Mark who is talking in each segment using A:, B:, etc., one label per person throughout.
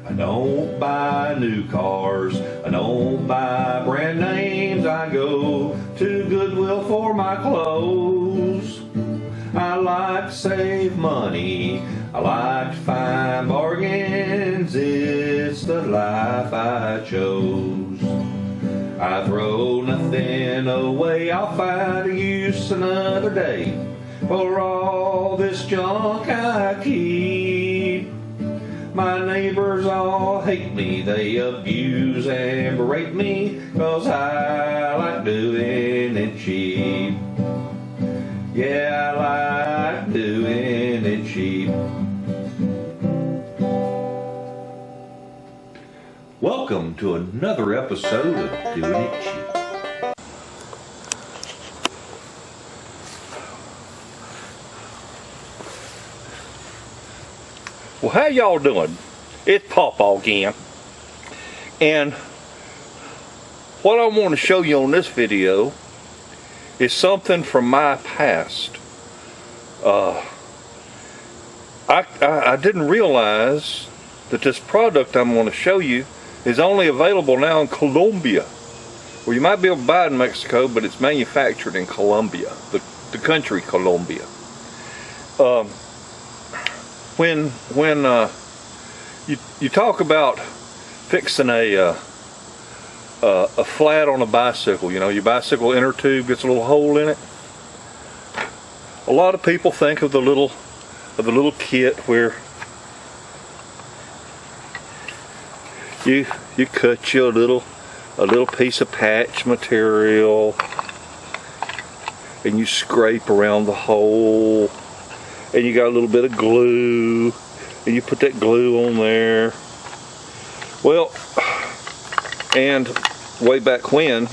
A: I don't buy new cars, I don't buy brand names. I go to Goodwill for my clothes. I like to save money, I like to find bargains. It's the life I chose. I throw nothing away, I'll find a use another day for all this junk I keep. My neighbors all hate me, they abuse and berate me, 'cause I like doing it cheap. Yeah, I like doing it cheap. Welcome to another episode of Doing It Cheap. Well, how y'all doing? It's PawPaw again. And what I want to show you on this video is something from my past. I didn't realize that this product I'm going to show you is only available now in Colombia. Well, you might be able to buy it in Mexico, but it's manufactured in Colombia, the country Colombia. When you talk about fixing a flat on a bicycle, you know, your bicycle inner tube gets a little hole in it. A lot of people think of the little kit where you cut you a little piece of patch material and you scrape around the hole, and you got a little bit of glue and you put that glue on there. Well, and way back when,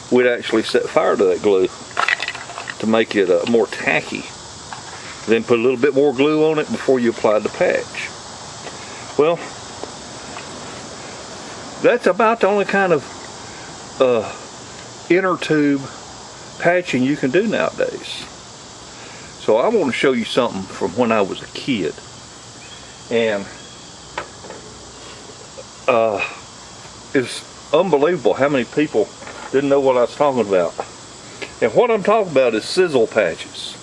A: we'd actually set fire to that glue to make it more tacky. Then put a little bit more glue on it before you applied the patch. Well, that's about the only kind of inner tube patching you can do nowadays. So I want to show you something from when I was a kid. And it's unbelievable how many people didn't know what I was talking about. And what I'm talking about is Sizzle patches.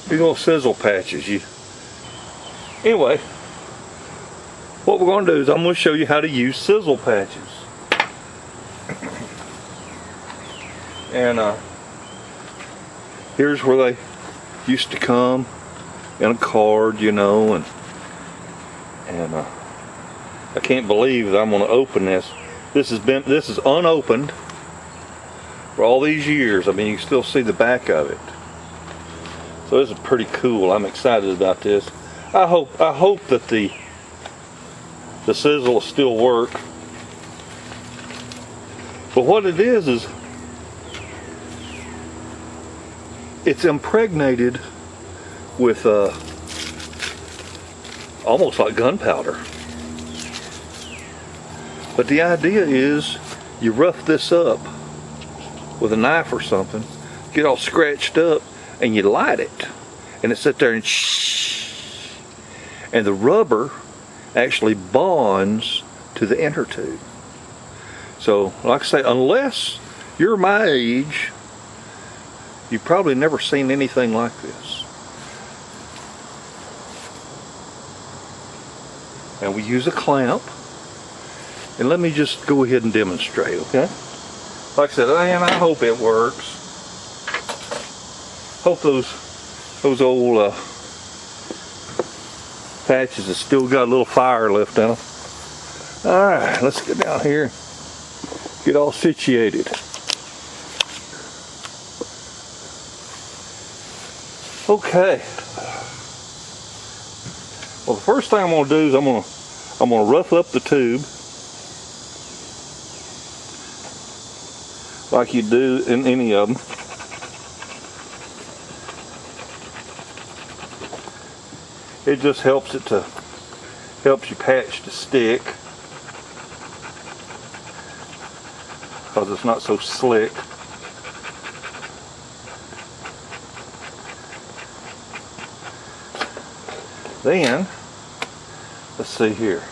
A: These little Sizzle patches. Anyway, what we're going to do is I'm going to show you how to use Sizzle patches. And here's where they used to come in a card, you know, and I can't believe that I'm going to open this. This is unopened for all these years. I mean, you can still see the back of it. So this is pretty cool. I'm excited about this. I hope that the Sizzle will still work. But what it is it's impregnated with almost like gunpowder. But the idea is you rough this up with a knife or something, get all scratched up, and you light it, and it sits there and shh, and the rubber actually bonds to the inner tube. So, like I say, unless you're my age, you've probably never seen anything like this. And we use a clamp. And let me just go ahead and demonstrate, okay? Like I said, and I hope it works. Hope those old patches have still got a little fire left in them. Alright, let's get down here and get all situated. Okay. Well, the first thing I'm going to do is I'm going to rough up the tube like you do in any of them. It just helps you patch to stick, because it's not so slick. Then let's see here.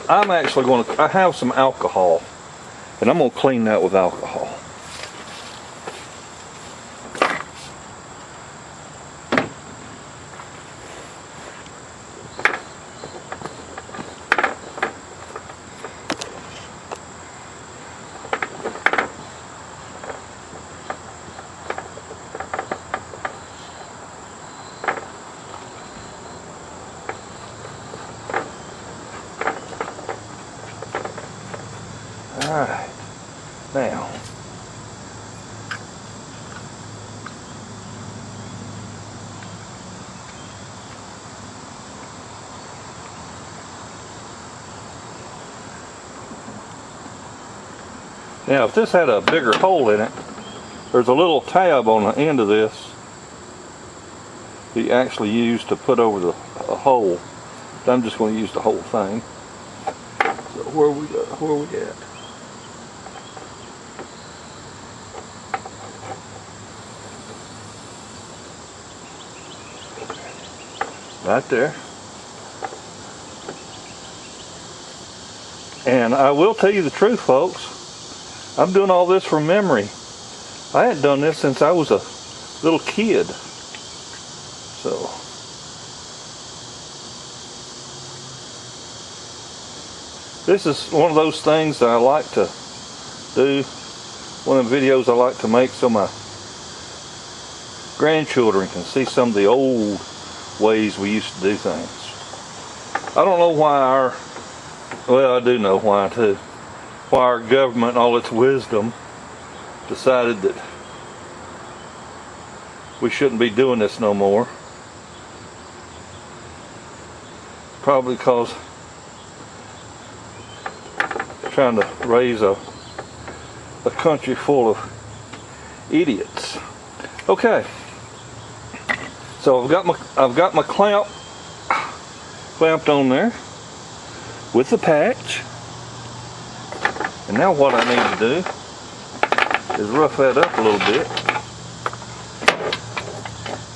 A: I'm actually going to, I have some alcohol, and I'm going to clean that with alcohol. Alright, now, if this had a bigger hole in it, there's a little tab on the end of this that you actually use to put over the hole. I'm just going to use the whole thing. So where we at? Right there. And I will tell you the truth, folks. I'm doing all this from memory. I hadn't done this since I was a little kid. So this is one of those things that I like to do. One of the videos I like to make so my grandchildren can see some of the old ways we used to do things. I don't know why well, I do know why too. Why our government and all its wisdom decided that we shouldn't be doing this no more. Probably because they're trying to raise a country full of idiots. Okay. So I've got my clamp clamped on there with the patch. And now what I need to do is rough that up a little bit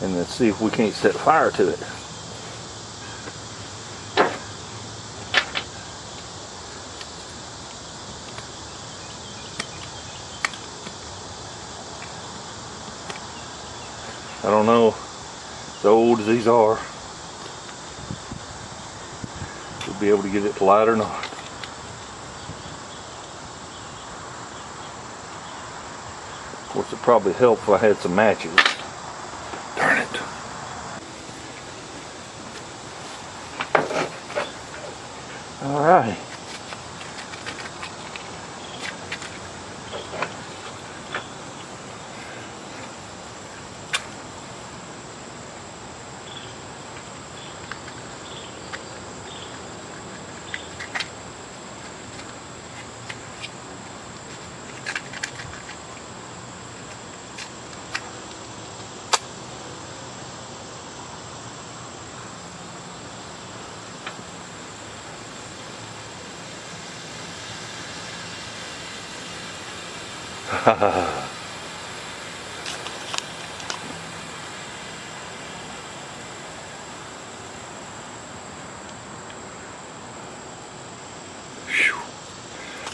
A: and then see if we can't set fire to it. I don't know, as old as these are, we'll be able to get it to light or not. Of course, it'd probably help if I had some matches. Darn it. All right.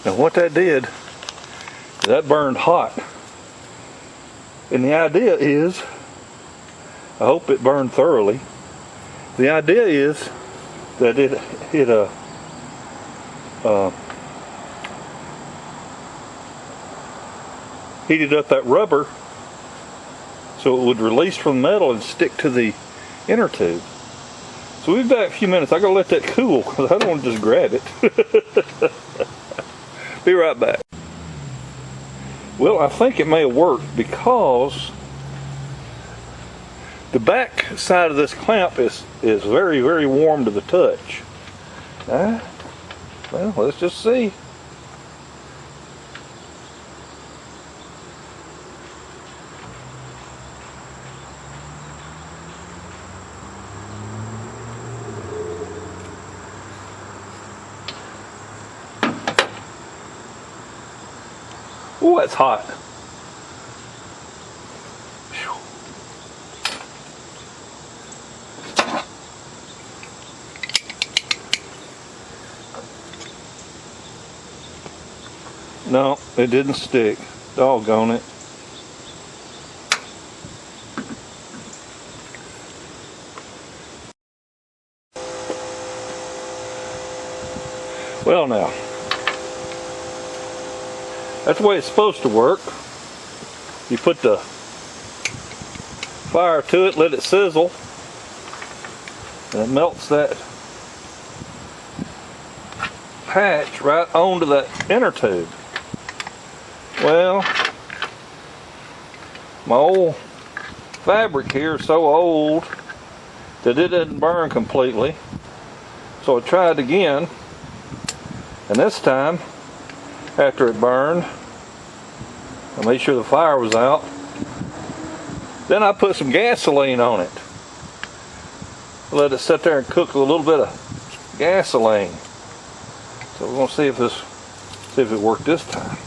A: Now what that did, that burned hot. And the idea is, I hope it burned thoroughly. The idea is that it heated up that rubber so it would release from the metal and stick to the inner tube. So we've got a few minutes. I gotta let that cool because I don't want to just grab it. Be right back. Well, I think it may have worked because the back side of this clamp is very, very warm to the touch. Well, let's just see. Oh, that's hot. No, it didn't stick. Doggone it. Well now, that's the way it's supposed to work. You put the fire to it, let it sizzle, and it melts that patch right onto that inner tube. Well, my old fabric here is so old that it didn't burn completely. So I tried again, and this time, after it burned, I made sure the fire was out. Then I put some gasoline on it. Let it sit there and cook a little bit of gasoline. So we're gonna see if it worked this time.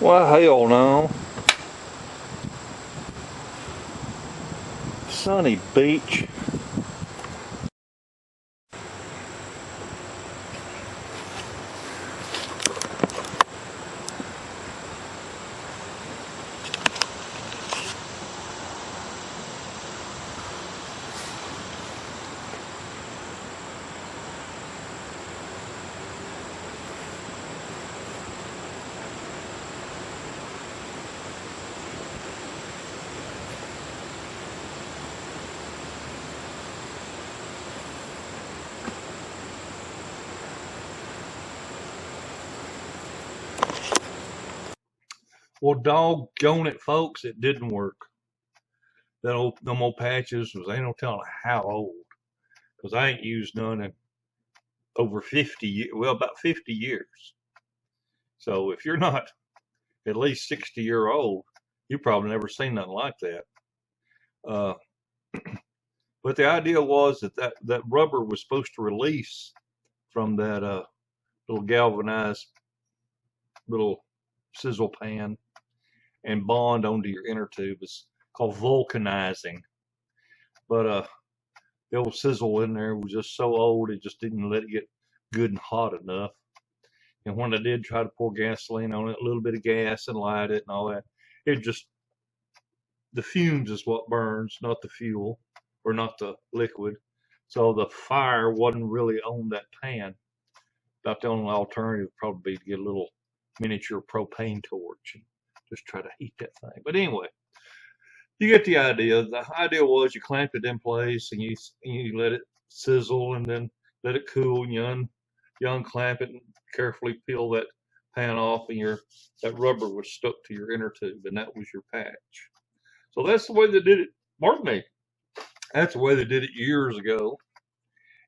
A: Well, hell no. Sunny beach. Well, doggone it, folks, it didn't work. Them old patches ain't no telling how old, because I ain't used none in over 50 years, well, about 50 years. So if you're not at least 60-year-old, you probably never seen nothing like that. But the idea was that rubber was supposed to release from that little galvanized little sizzle pan and bond onto your inner tube. It's called vulcanizing. But the old sizzle in there was just so old, it just didn't let it get good and hot enough. And when I did try to pour gasoline on it, a little bit of gas and light it and all that, the fumes is what burns, not the fuel or not the liquid. So the fire wasn't really on that pan. About the only alternative would probably be to get a little miniature propane torch and just try to heat that thing. But anyway, you get the idea. The idea was you clamped it in place and you let it sizzle and then let it cool and you unclamp it and carefully peel that pan off, and that rubber was stuck to your inner tube, and that was your patch. So that's the way they did it. Pardon me. That's the way they did it years ago.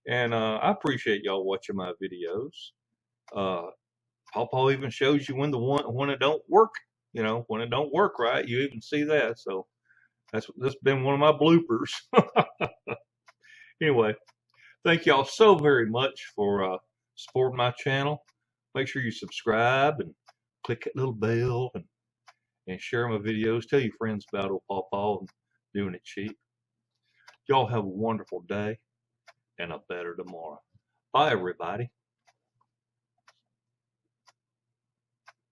A: And I appreciate y'all watching my videos. PawPaw even shows you when it don't work. You know, when it don't work right, you even see that. So that's been one of my bloopers. Anyway, thank y'all so very much for supporting my channel. Make sure you subscribe and click that little bell and share my videos. Tell your friends about old PawPaw and doing it cheap. Y'all have a wonderful day and a better tomorrow. Bye, everybody.